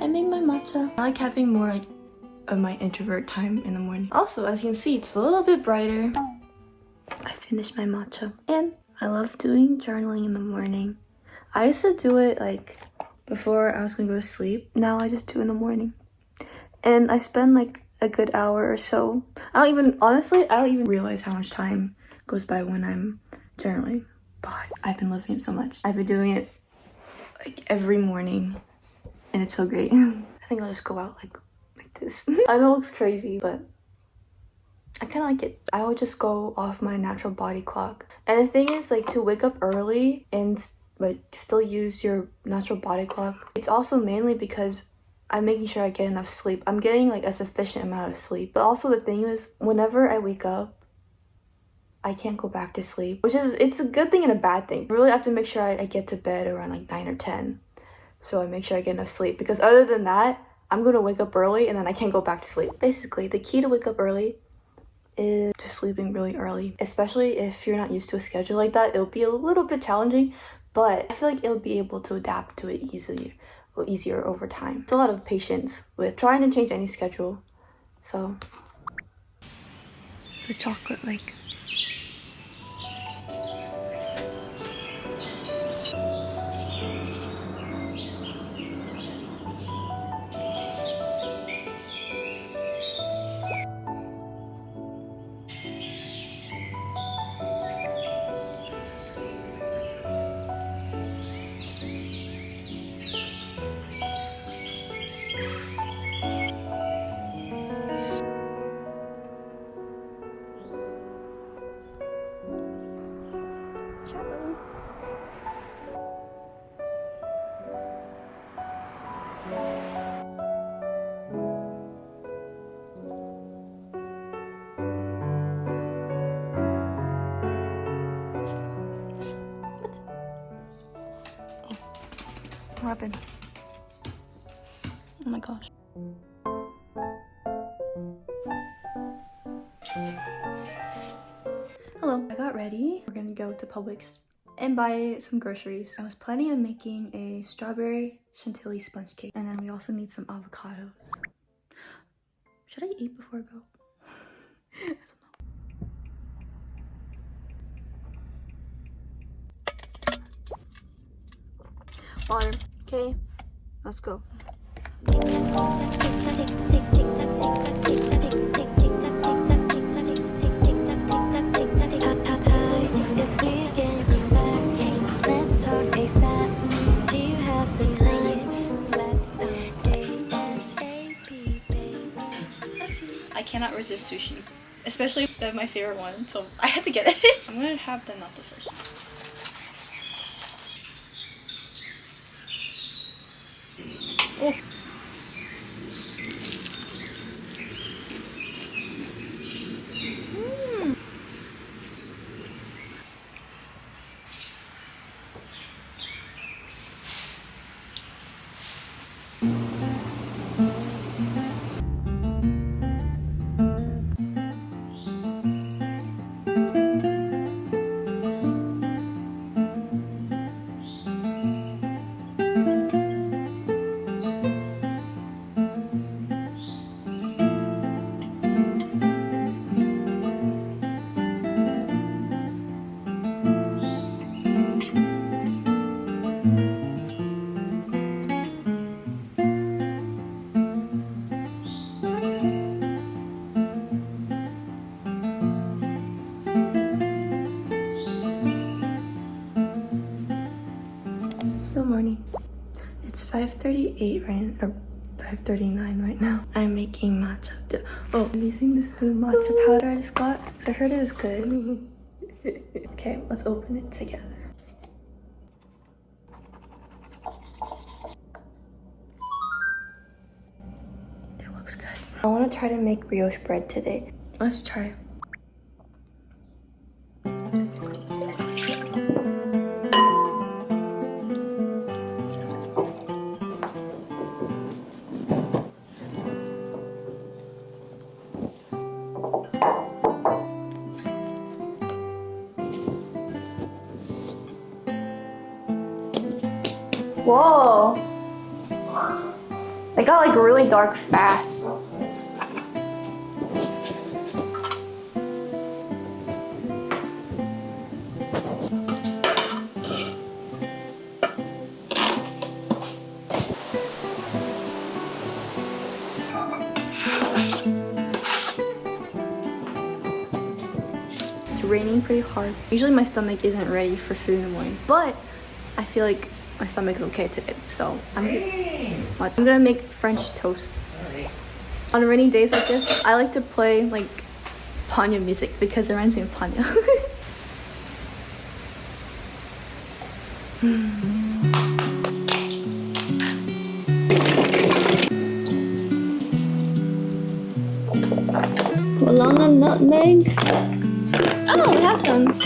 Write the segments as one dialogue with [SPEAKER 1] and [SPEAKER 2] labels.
[SPEAKER 1] I made my matcha. I like having more like of my introvert time in the morning. Also, as you can see, it's a little bit brighter. I finished my matcha. And I love doing journaling in the morning. I used to do it like before I was gonna go to sleep. Now I just do it in the morning. And I spend like a good hour or so. Honestly, I don't even realize how much time goes by when I'm journaling. But I've been loving it so much. I've been doing it like every morning. And it's so great. I think I'll just go out like this. I know it looks crazy, but I kind of like it. I will just go off my natural body clock. And the thing is, like, to wake up early and like still use your natural body clock, it's also mainly because I'm making sure I get enough sleep. I'm getting like a sufficient amount of sleep. But also the thing is, whenever I wake up, I can't go back to sleep, it's a good thing and a bad thing. I really have to make sure I get to bed around like 9 or 10. So I make sure I get enough sleep, because other than that, I'm gonna wake up early and then I can't go back to sleep. Basically, the key to wake up early is just sleeping really early. Especially if you're not used to a schedule like that, it'll be a little bit challenging, but I feel like it'll be able to adapt to it easier over time. It's a lot of patience with trying to change any schedule. So it's a chocolate like. What happened? Oh my gosh. Hello, I got ready. We're gonna go to Publix and buy some groceries. I was planning on making a strawberry chantilly sponge cake, and then we also need some avocados. Should I eat before I go? I don't know. Water. Okay, let's go. I cannot resist sushi, especially my favorite one, so I had to get it. I'm gonna have the natto first. Oh. Good morning. It's 5:38 or 5:39 right now. I'm making matcha. Oh, I'm using this new matcha powder I just got because I heard it was good. Okay, let's open it together. I want to try to make brioche bread today. Let's try. Whoa! It got like really dark fast. It's raining pretty hard. Usually my stomach isn't ready for food in the morning, but I feel like my stomach is okay today, so I'm gonna make French toast. On rainy days like this, I like to play like Panya music because it reminds me of Panya. Along a nutmeg. Oh, we have some.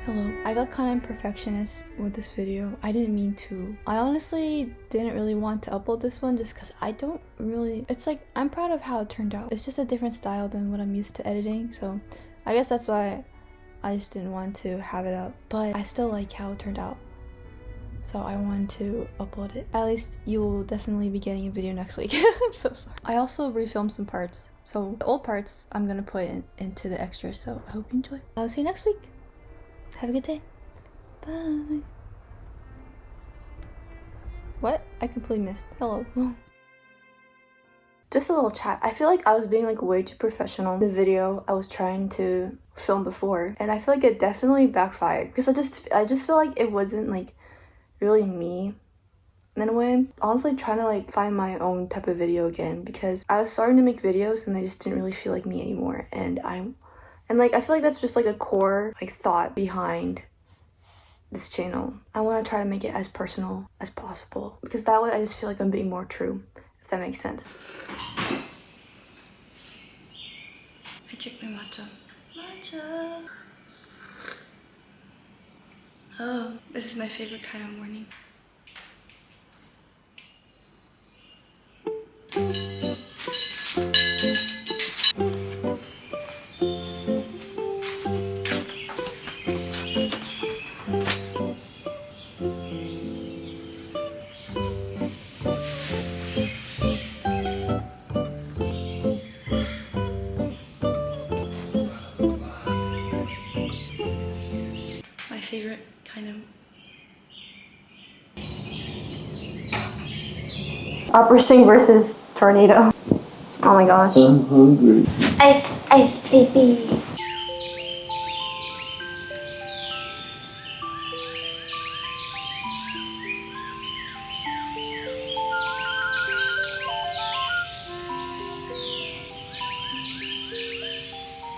[SPEAKER 1] Hello, I got kind of perfectionist with this video. I didn't mean to. I honestly didn't really want to upload this one just because I don't really... It's like, I'm proud of how it turned out. It's just a different style than what I'm used to editing, so I guess that's why I just didn't want to have it up. But I still like how it turned out, so I wanted to upload it. At least you will definitely be getting a video next week. I'm so sorry. I also refilmed some parts, so the old parts I'm gonna put into the extras, so I hope you enjoy. I'll see you next week. Have a good day. Bye. What? I completely missed. Hello. Just a little chat. I feel like I was being like way too professional in the video I was trying to film before, and I feel like it definitely backfired because I just feel like it wasn't like really me in a way. Honestly trying to like find my own type of video again because I was starting to make videos and they just didn't really feel like me anymore, and like I feel like that's just like a core like thought behind this channel. I want to try to make it as personal as possible because that way I just feel like I'm being more true, if that makes sense. I drink my matcha. Matcha. Oh, this is my favorite kind of morning. Favorite kind of opera sing versus Tornado. Oh my gosh.
[SPEAKER 2] I'm hungry.
[SPEAKER 3] Ice, baby.